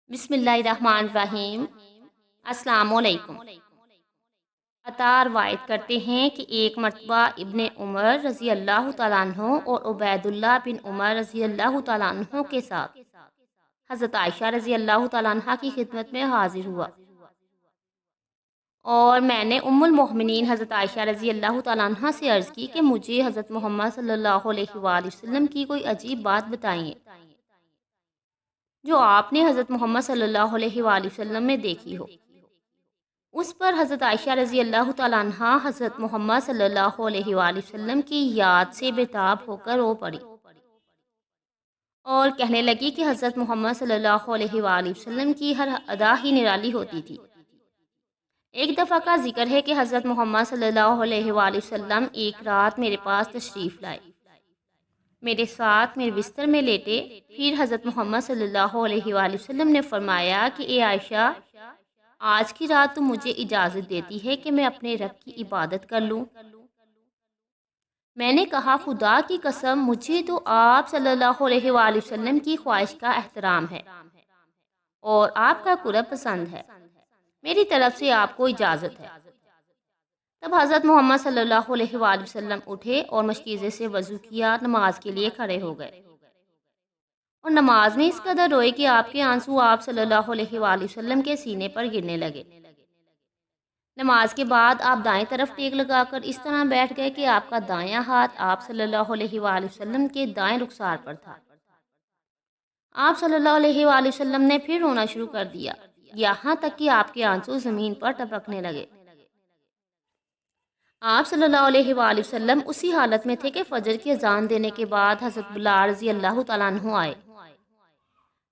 بسم اللہ الرحمن الرحیم۔ السلام علیکم۔ عطا روایت کرتے ہیں کہ ایک مرتبہ ابن عمر رضی اللہ تعالیٰ عنہ اور عبید اللہ بن عمر رضی اللہ تعالیٰ عنہ کے ساتھ حضرت عائشہ رضی اللہ تعالیٰ عنہ کی خدمت میں حاضر ہوا، اور میں نے ام المؤمنین حضرت عائشہ رضی اللہ تعالیٰ عنہ سے عرض کی کہ مجھے حضرت محمد صلی اللہ علیہ وآلہ وسلم کی کوئی عجیب بات بتائیے جو آپ نے حضرت محمد صلی اللہ علیہ وآلہ وسلم میں دیکھی ہو۔ اس پر حضرت عائشہ رضی اللہ تعالیٰ عنہ حضرت محمد صلی اللہ علیہ وآلہ وسلم کی یاد سے بے-تاب ہو کر رو پڑی اور کہنے لگی کہ حضرت محمد صلی اللہ علیہ وآلہ وسلم کی ہر ادا ہی نرالی ہوتی تھی۔ ایک دفعہ کا ذکر ہے کہ حضرت محمد صلی اللہ علیہ وآلہ وسلم ایک رات میرے پاس تشریف لائے، میرے ساتھ میرے بستر میں لیٹے۔ پھر حضرت محمد صلی اللہ علیہ وآلہ وسلم نے فرمایا کہ اے عائشہ، آج کی رات تو مجھے اجازت دیتی ہے کہ میں اپنے رب کی عبادت کر لوں۔ میں نے کہا خدا کی قسم، مجھے تو آپ صلی اللہ علیہ وآلہ وسلم کی خواہش کا احترام ہے اور آپ کا قرب پسند ہے، میری طرف سے آپ کو اجازت ہے۔ تب حضرت محمد صلی اللہ علیہ وآلہ وسلم اٹھے اور مشکیزے سے وضو کیا، نماز کے لیے کھڑے ہو گئے اور نماز میں اس قدر روئے کہ آپ کے آنسو آپ صلی اللہ علیہ وآلہ وسلم کے سینے پر گرنے لگے۔ نماز کے بعد آپ دائیں طرف ٹیک لگا کر اس طرح بیٹھ گئے کہ آپ کا دایاں ہاتھ آپ صلی اللہ علیہ وآلہ وسلم کے دائیں رخسار پر تھا۔ آپ صلی اللہ علیہ وآلہ وسلم نے پھر رونا شروع کر دیا، یہاں تک کہ آپ کے آنسو زمین پر ٹپکنے لگے۔ آپ صلی اللہ علیہ وآلہ وسلم اسی حالت میں تھے کہ فجر کی اذان دینے کے بعد حضرت بلال رضی اللہ تعالیٰ عنہ آئے۔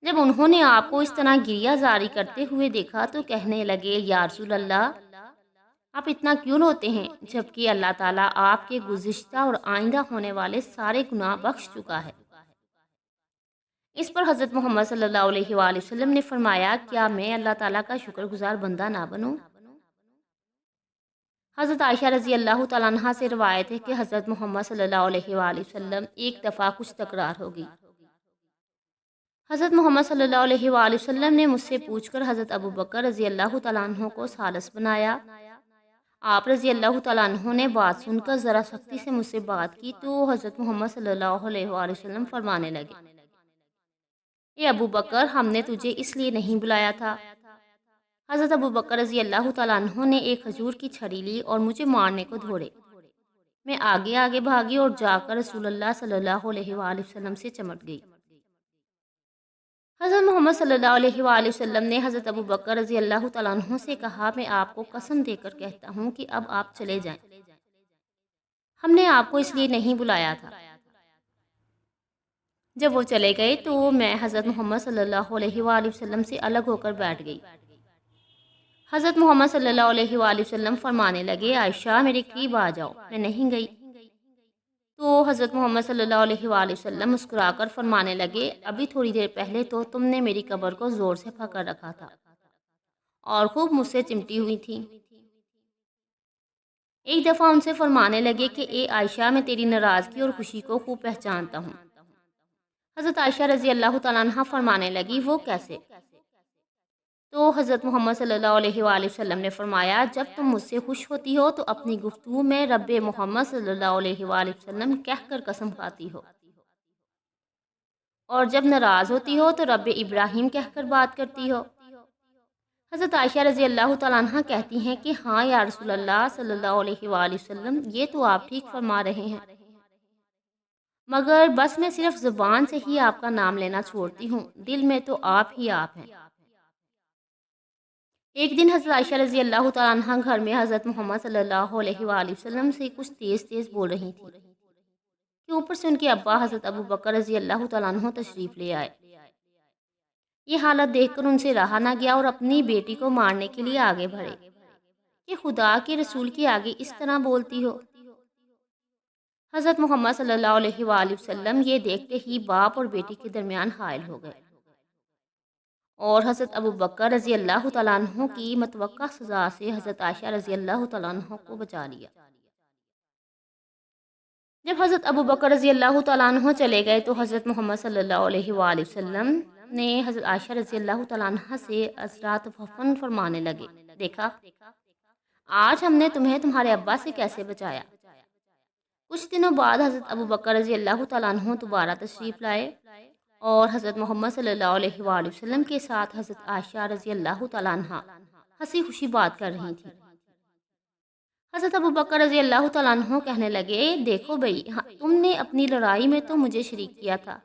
جب انہوں نے آپ کو اس طرح گریہ زاری کرتے ہوئے دیکھا تو کہنے لگے، یا رسول اللہ، آپ اتنا کیوں روتے ہیں جبکہ اللہ تعالیٰ آپ کے گزشتہ اور آئندہ ہونے والے سارے گناہ بخش چکا ہے؟ اس پر حضرت محمد صلی اللہ علیہ وآلہ وسلم نے فرمایا، کیا میں اللہ تعالیٰ کا شکر گزار بندہ نہ بنوں؟ حضرت عائشہ رضی اللہ تعالیٰ عنہ سے روایت ہے کہ حضرت محمد صلی اللہ علیہ وآلہ وسلم ایک دفعہ کچھ تکرار ہوگی۔ حضرت محمد صلی اللہ علیہ وآلہ وسلم نے مجھ سے پوچھ کر حضرت ابو بکر رضی اللہ تعالیٰ عنہ کو ثالث بنایا۔ آپ رضی اللہ تعالیٰ عنہ نے بات سن کر ذرا سختی سے مجھ سے بات کی تو حضرت محمد صلی اللہ علیہ وآلہ وسلم فرمانے لگے، اے ابو بکر، ہم نے تجھے اس لیے نہیں بلایا تھا۔ حضرت ابو بکر رضی اللہ تعالیٰ عنہ نے ایک کھجور کی چھڑی لی اور مجھے مارنے کو دھوڑے۔ میں آگے آگے بھاگی اور جا کر رسول اللہ صلی اللہ علیہ وآلہ وسلم سے چمٹ گئی۔ حضرت محمد صلی اللہ علیہ وآلہ وسلم نے حضرت ابو بکر رضی اللہ تعالیٰ عنہ سے کہا، میں آپ کو قسم دے کر کہتا ہوں کہ اب آپ چلے جائیں، ہم نے آپ کو اس لیے نہیں بلایا تھا۔ جب وہ چلے گئے تو میں حضرت محمد صلی اللہ علیہ وآلہ وسلم سے الگ ہو کر بیٹھ گئی۔ حضرت محمد صلی اللہ علیہ وآلہ وسلم فرمانے لگے، عائشہ میرے قریب آ جاؤ۔ میں نہیں گئی تو حضرت محمد صلی اللہ علیہ وآلہ وسلم مسکرا کر فرمانے لگے، ابھی تھوڑی دیر پہلے تو تم نے میری قبر کو زور سے پکڑ رکھا تھا اور خوب مجھ سے چمٹی ہوئی تھی۔ ایک دفعہ ان سے فرمانے لگے کہ اے عائشہ، میں تیری ناراضگی اور خوشی کو خوب پہچانتا ہوں۔ حضرت عائشہ رضی اللہ تعالیٰ عنہ فرمانے لگی، وہ کیسے؟ تو حضرت محمد صلی اللہ علیہ وآلہ وسلم نے فرمایا، جب تم مجھ سے خوش ہوتی ہو تو اپنی گفتگو میں رب محمد صلی اللہ علیہ وآلہ وسلم کہہ کر قسم کھاتی ہو، اور جب ناراض ہوتی ہو تو رب ابراہیم کہہ کر بات کرتی ہو۔ حضرت عائشہ رضی اللہ تعالیٰ عنہ کہتی ہیں کہ ہاں یا رسول اللہ صلی اللہ علیہ وآلہ وسلم، یہ تو آپ ٹھیک فرما رہے ہیں، مگر بس میں صرف زبان سے ہی آپ کا نام لینا چھوڑتی ہوں، دل میں تو آپ ہی آپ ہیں۔ ایک دن حضرت عائشہ رضی اللہ تعالیٰ عنہ گھر میں حضرت محمد صلی اللہ علیہ وآلہ وسلم سے کچھ تیز تیز بول رہی تھی کہ اوپر سے ان کے ابا حضرت ابو بکر رضی اللہ تعالیٰ عنہ تشریف لے آئے۔ یہ حالت دیکھ کر ان سے رہا نہ گیا اور اپنی بیٹی کو مارنے کے لیے آگے بڑھے کہ خدا کے رسول کے آگے اس طرح بولتی ہو۔ حضرت محمد صلی اللہ علیہ وآلہ وسلم یہ دیکھتے ہی باپ اور بیٹی کے درمیان حائل ہو گئے اور حضرت ابو بکر رضی اللہ تعالیٰ عنہ کی متوقع سزا سے حضرت عائشہ رضی اللہ تعالیٰ عنہ کو بچا لیا۔ جب حضرت ابو بکر رضی اللہ تعالیٰ عنہ چلے گئے تو حضرت محمد صلی اللہ علیہ وآلہ وسلم نے حضرت عائشہ رضی اللہ تعالیٰ عنہ سے اثرات وفن فرمانے لگے، دیکھا آج ہم نے تمہیں تمہارے ابا سے کیسے بچایا۔ کچھ دنوں بعد حضرت ابو بکر رضی اللہ تعالیٰ عنہ دوبارہ تشریف لائے اور حضرت محمد صلی اللہ علیہ وآلہ وسلم کے ساتھ حضرت عائشہ رضی اللہ تعالیٰ عنہ ہنسی خوشی بات کر رہی تھیں۔ حضرت ابو بکر رضی اللہ تعالیٰ عنہ کہنے لگے، دیکھو بھئی، تم نے اپنی لڑائی میں تو مجھے شریک کیا تھا،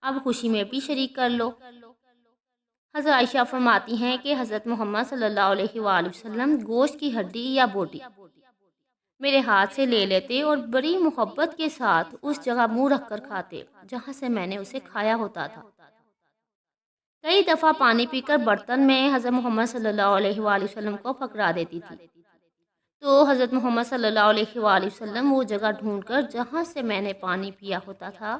اب خوشی میں بھی شریک کر لو۔ حضرت عائشہ فرماتی ہیں کہ حضرت محمد صلی اللہ علیہ وآلہ وسلم گوشت کی ہڈی یا بوٹی میرے ہاتھ سے لے لیتے اور بڑی محبت کے ساتھ اس جگہ منہ رکھ کر کھاتے جہاں سے میں نے اسے کھایا ہوتا تھا۔ کئی دفعہ پانی پی کر برتن میں حضرت محمد صلی اللہ علیہ وآلہ وسلم کو پکڑا دیتی تھی، تو حضرت محمد صلی اللہ علیہ وآلہ وسلم وہ جگہ ڈھونڈ کر جہاں سے میں نے پانی پیا ہوتا تھا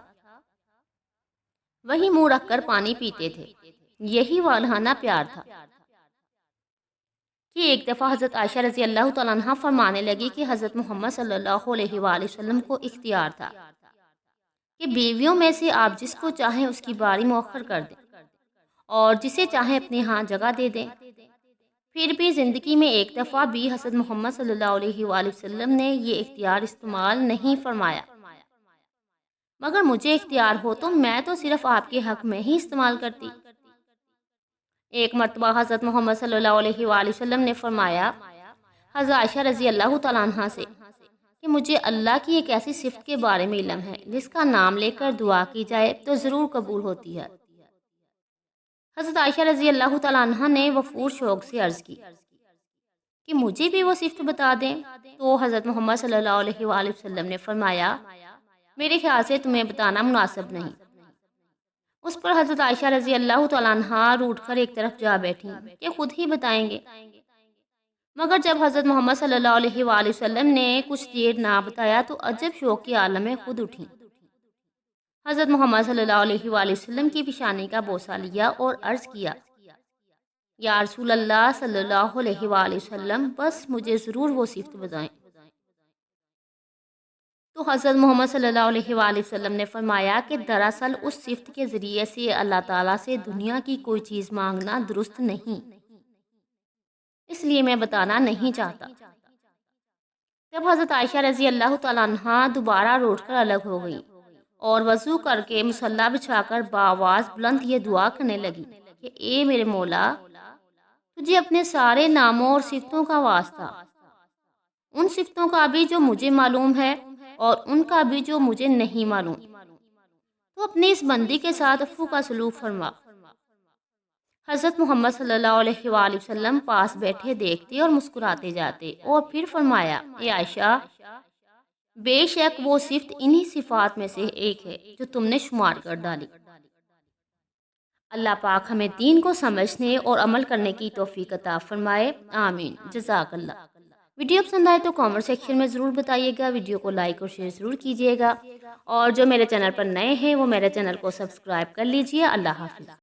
وہی منہ رکھ کر پانی پیتے تھے۔ یہی والہانہ پیار تھا کہ ایک دفعہ حضرت عائشہ رضی اللہ تعالیٰ عنہ فرمانے لگی کہ حضرت محمد صلی اللہ علیہ وآلہ وسلم کو اختیار تھا کہ بیویوں میں سے آپ جس کو چاہیں اس کی باری مؤخر کر دیں اور جسے چاہیں اپنے ہاں جگہ دے دیں۔ پھر بھی زندگی میں ایک دفعہ بھی حضرت محمد صلی اللہ علیہ وآلہ وسلم نے یہ اختیار استعمال نہیں فرمایا، مگر مجھے اختیار ہو تو میں تو صرف آپ کے حق میں ہی استعمال کرتی۔ ایک مرتبہ حضرت محمد صلی اللہ علیہ وآلہ وسلم نے فرمایا حضرت عائشہ رضی اللہ تعالیٰ عنہ سے کہ مجھے اللہ کی ایک ایسی صفت کے بارے میں علم ہے جس کا نام لے کر دعا کی جائے تو ضرور قبول ہوتی ہے۔ حضرت عائشہ رضی اللہ تعالیٰ عنہ نے وفور شوق سے عرض کی کہ مجھے بھی وہ صفت بتا دیں، تو حضرت محمد صلی اللہ علیہ وآلہ وسلم نے فرمایا میرے خیال سے تمہیں بتانا مناسب نہیں۔ اس پر حضرت عائشہ رضی اللہ تعالیٰ عنہ روٹ کر ایک طرف جا بیٹھی کہ خود ہی بتائیں گے، مگر جب حضرت محمد صلی اللہ علیہ وآلہ وسلم نے کچھ دیر نہ بتایا تو عجب شوق کے عالم میں خود اٹھیں۔ حضرت محمد صلی اللہ علیہ وآلہ وسلم کی پیشانی کا بوسہ لیا اور عرض کیا، یا رسول اللہ صلی اللہ علیہ وآلہ وسلم، بس مجھے ضرور وہ صفت بتائیں۔ تو حضرت محمد صلی اللہ علیہ وآلہ وسلم نے فرمایا کہ دراصل اس صفت کے ذریعے سے اللہ تعالیٰ سے دنیا کی کوئی چیز مانگنا درست نہیں، اس لیے میں بتانا نہیں چاہتا۔ جب حضرت عائشہ رضی اللہ تعالیٰ عنہ دوبارہ روٹ کر الگ ہو گئی اور وضو کر کے مصلی بچھا کر بآواز بلند یہ دعا کرنے لگی کہ اے میرے مولا، تجھے اپنے سارے ناموں اور صفتوں کا واسطہ، ان صفتوں کا بھی جو مجھے معلوم ہے اور ان کا بھی جو مجھے نہیں معلوم، تو اپنی اس بندی کے ساتھ عفو کا سلوک فرما۔ حضرت محمد صلی اللہ علیہ وآلہ وسلم پاس بیٹھے دیکھتے اور مسکراتے جاتے اور پھر فرمایا، اے عائشہ، بے شک وہ صفت انہی صفات میں سے ایک ہے جو تم نے شمار کر ڈالی۔ اللہ پاک ہمیں دین کو سمجھنے اور عمل کرنے کی توفیق عطا فرمائے، آمین، جزاک اللہ۔ ویڈیو پسند آئے تو کامنٹ سیکشن میں ضرور بتائیے گا، ویڈیو کو لائک اور شیئر ضرور کیجیے گا، اور جو میرے چینل پر نئے ہیں وہ میرے چینل کو سبسکرائب کر لیجیے۔ اللہ حافظ۔